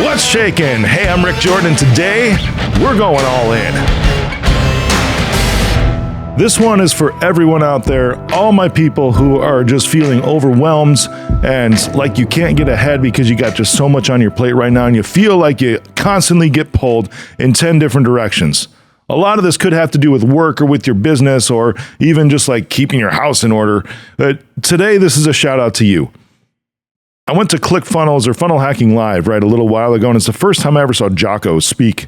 What's shaking? Hey, I'm Rick Jordan. Today, we're going all in. This one is for everyone out there, all my people who are just feeling overwhelmed and like you can't get ahead because you got just so much on your plate right now and you feel like you constantly get pulled in 10 different directions. A lot of this could have to do with work or with your business or even just like keeping your house in order. But today, this is a shout out to you. I went to ClickFunnels or Funnel Hacking Live, right, a little while ago, and it's the first time I ever saw Jocko speak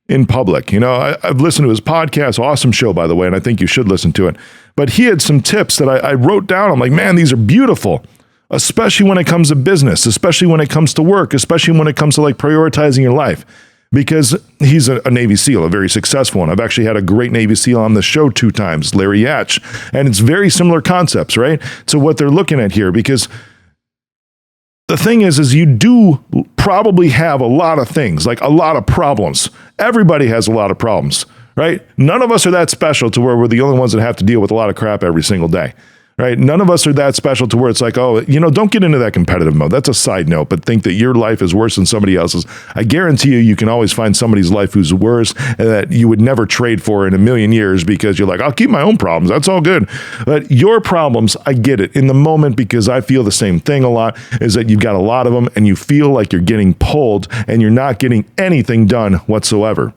in public. You know, I've listened to his podcast, awesome show, by the way, and I think you should listen to it. But he had some tips that I wrote down. I'm like, man, these are beautiful, especially when it comes to business, especially when it comes to work, especially when it comes to like prioritizing your life. Because he's a Navy SEAL, a very successful one. I've actually had a great Navy SEAL on the show 2 times, Larry Yatch, and it's very similar concepts, right, to what they're looking at here. Because the thing is you do probably have a lot of things, like a lot of problems. Everybody has a lot of problems, right? None of us are that special to where we're the only ones that have to deal with a lot of crap every single day, right? None of us are that special to where it's like, oh, you know, don't get into that competitive mode. That's a side note, but think that your life is worse than somebody else's. I guarantee you can always find somebody's life who's worse and that you would never trade for in a million years because you're like, I'll keep my own problems. That's all good. But your problems, I get it in the moment because I feel the same thing a lot, is that you've got a lot of them and you feel like you're getting pulled and you're not getting anything done whatsoever.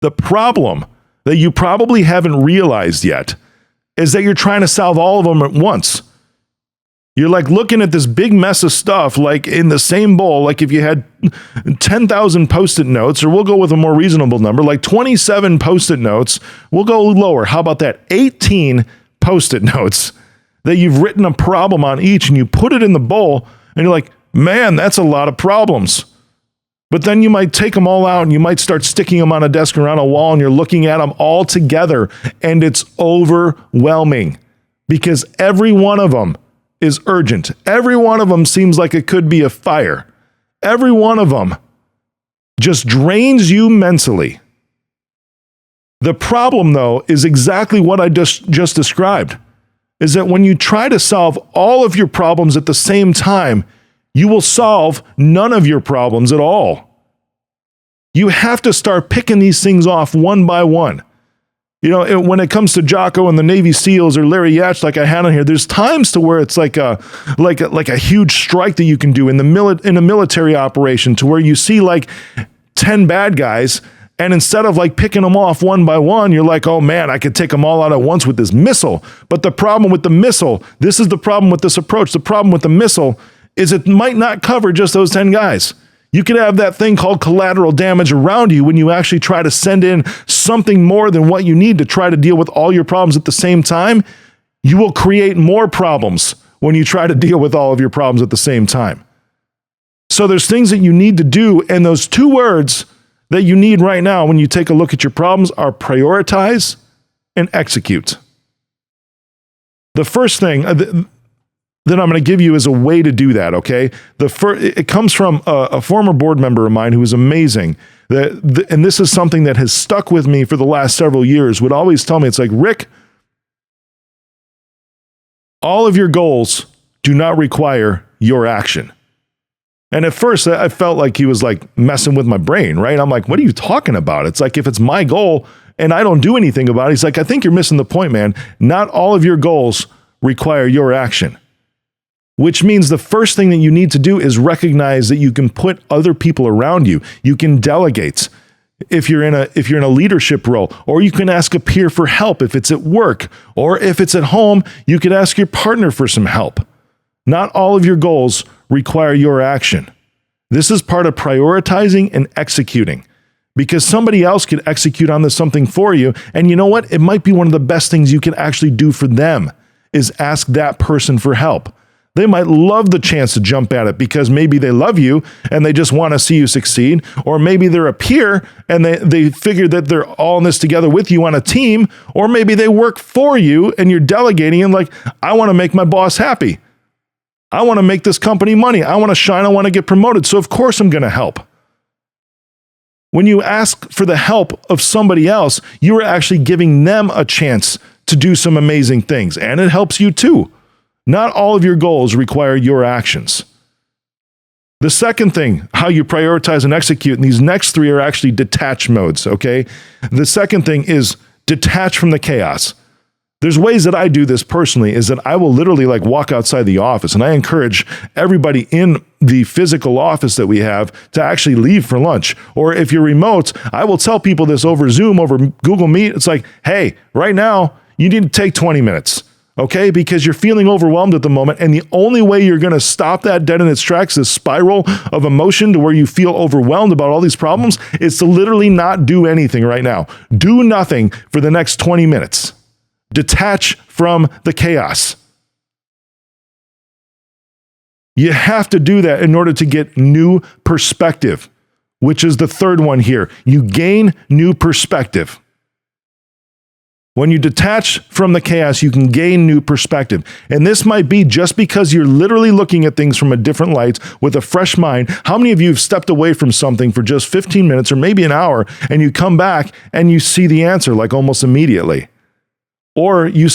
The problem that you probably haven't realized yet is that you're trying to solve all of them at once. You're like looking at this big mess of stuff like in the same bowl, like if you had 10,000 Post-it notes, or we'll go with a more reasonable number, like 27 Post-it notes, we'll go lower. How about that? 18 Post-it notes that you've written a problem on each and you put it in the bowl and you're like, man, that's a lot of problems. But then you might take them all out and you might start sticking them on a desk or on a wall and you're looking at them all together and it's overwhelming because every one of them is urgent. Every one of them seems like it could be a fire. Every one of them just drains you mentally. The problem, though, is exactly what I just described, is that when you try to solve all of your problems at the same time, you will solve none of your problems at all. You have to start picking these things off one by one. You know, when it comes to Jocko and the Navy SEALs or Larry Yatch, like I had on here, there's times to where it's like a huge strike that you can do in a military operation to where you see like 10 bad guys, and instead of like picking them off one by one, you're like, oh man, I could take them all out at once with this missile. But the problem with the missile, this is the problem with this approach. The problem with the missile is it might not cover just those 10 guys. You could have that thing called collateral damage around you when you actually try to send in something more than what you need to try to deal with all your problems at the same time. You will create more problems when you try to deal with all of your problems at the same time. So there's things that you need to do, and those 2 words that you need right now when you take a look at your problems are prioritize and execute. The first thing that I'm going to give you is a way to do that, okay? It comes from a former board member of mine who is amazing, and this is something that has stuck with me for the last several years, would always tell me, it's like, Rick, all of your goals do not require your action. And at first, I felt like he was like messing with my brain, right? I'm like, what are you talking about? It's like, if it's my goal and I don't do anything about it, he's like, I think you're missing the point, man. Not all of your goals require your action. Which means the first thing that you need to do is recognize that you can put other people around you. You can delegate if you're in a leadership role, or you can ask a peer for help if it's at work, or if it's at home, you could ask your partner for some help. Not all of your goals require your action. This is part of prioritizing and executing, because somebody else could execute on this something for you. And you know what? It might be one of the best things you can actually do for them is ask that person for help. They might love the chance to jump at it because maybe they love you and they just want to see you succeed. Or maybe they're a peer and they figure that they're all in this together with you on a team. Or maybe they work for you and you're delegating and like, I want to make my boss happy. I want to make this company money. I want to shine. I want to get promoted. So of course I'm going to help. When you ask for the help of somebody else, you are actually giving them a chance to do some amazing things. And it helps you too. Not all of your goals require your actions. The second thing, how you prioritize and execute, and these next three are actually detach modes, okay? The second thing is detach from the chaos. There's ways that I do this personally, is that I will literally like walk outside the office, and I encourage everybody in the physical office that we have to actually leave for lunch. Or if you're remote, I will tell people this over Zoom, over Google Meet. It's like, hey, right now, you need to take 20 minutes. Okay, because you're feeling overwhelmed at the moment, and the only way you're going to stop that dead in its tracks, this spiral of emotion to where you feel overwhelmed about all these problems, is to literally not do anything right now. Do nothing for the next 20 minutes. Detach from the chaos. You have to do that in order to get new perspective, which is the third one here. You gain new perspective. When you detach from the chaos, you can gain new perspective. And this might be just because you're literally looking at things from a different light with a fresh mind. How many of you have stepped away from something for just 15 minutes or maybe an hour, and you come back and you see the answer like almost immediately? Or you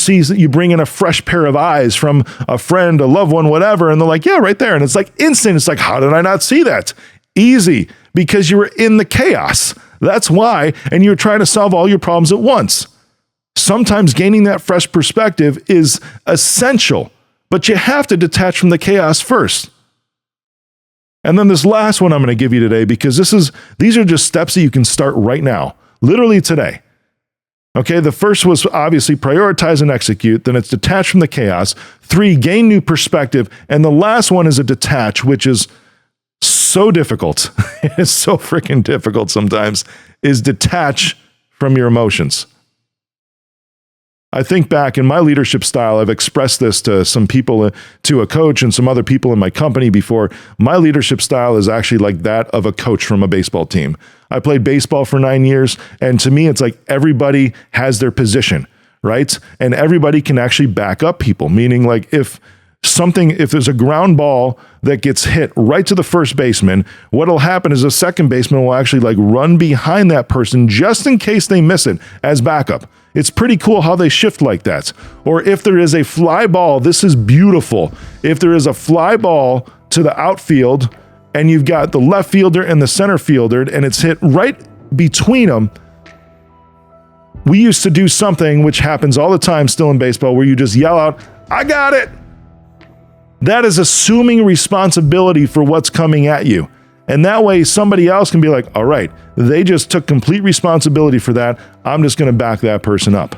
bring in a fresh pair of eyes from a friend, a loved one, whatever, and they're like, yeah, right there. And it's like instant. It's like, how did I not see that? Easy, because you were in the chaos. That's why. And you're trying to solve all your problems at once. Sometimes gaining that fresh perspective is essential, but you have to detach from the chaos first. And then this last one I'm going to give you today, because these are just steps that you can start right now, literally today. Okay, the first was obviously prioritize and execute, then it's detach from the chaos. 3, gain new perspective, and the last one is a detach, which is so difficult. It's so freaking difficult sometimes, is detach from your emotions. I think back in my leadership style, I've expressed this to some people, to a coach and some other people in my company before. My leadership style is actually like that of a coach from a baseball team. I played baseball for 9 years, and to me, it's like everybody has their position, right? And everybody can actually back up people, meaning like if there's a ground ball that gets hit right to the first baseman, what'll happen is a second baseman will actually like run behind that person just in case they miss it as backup. It's pretty cool how they shift like that. Or if there is a fly ball, this is beautiful. If there is a fly ball to the outfield and you've got the left fielder and the center fielder and it's hit right between them, we used to do something which happens all the time still in baseball where you just yell out, "I got it." That is assuming responsibility for what's coming at you. And that way somebody else can be like, all right, they just took complete responsibility for that. I'm just going to back that person up.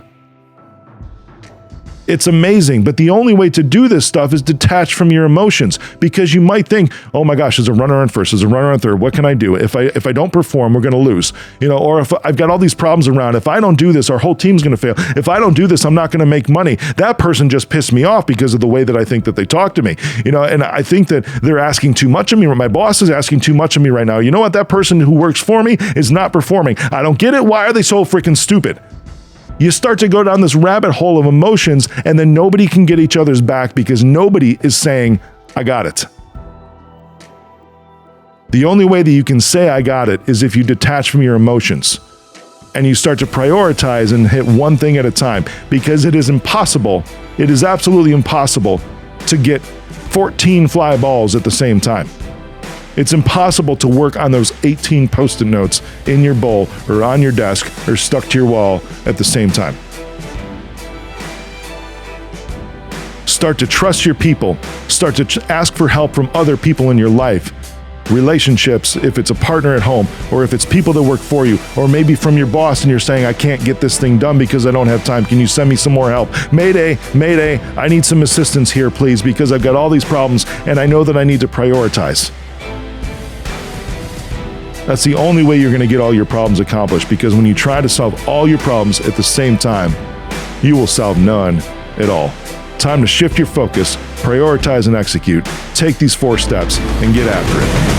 It's amazing, but the only way to do this stuff is detach from your emotions, because you might think, oh my gosh, there's a runner on first, there's a runner on third. What can I do? If I don't perform, we're going to lose. Or if I've got all these problems around, if I don't do this, our whole team's going to fail. If I don't do this, I'm not going to make money. That person just pissed me off because of the way that I think that they talk to me. And I think that they're asking too much of me. My boss is asking too much of me right now. You know what? That person who works for me is not performing. I don't get it. Why are they so freaking stupid? You start to go down this rabbit hole of emotions, and then nobody can get each other's back because nobody is saying, I got it. The only way that you can say I got it is if you detach from your emotions and you start to prioritize and hit one thing at a time, because it is impossible, it is absolutely impossible to get 14 fly balls at the same time. It's impossible to work on those 18 Post-it notes in your bowl or on your desk or stuck to your wall at the same time. Start to trust your people. Start to ask for help from other people in your life. Relationships, if it's a partner at home, or if it's people that work for you, or maybe from your boss and you're saying, I can't get this thing done because I don't have time. Can you send me some more help? Mayday, mayday, I need some assistance here, please, because I've got all these problems and I know that I need to prioritize. That's the only way you're going to get all your problems accomplished, because when you try to solve all your problems at the same time, you will solve none at all. Time to shift your focus, prioritize and execute. Take these 4 steps and get after it.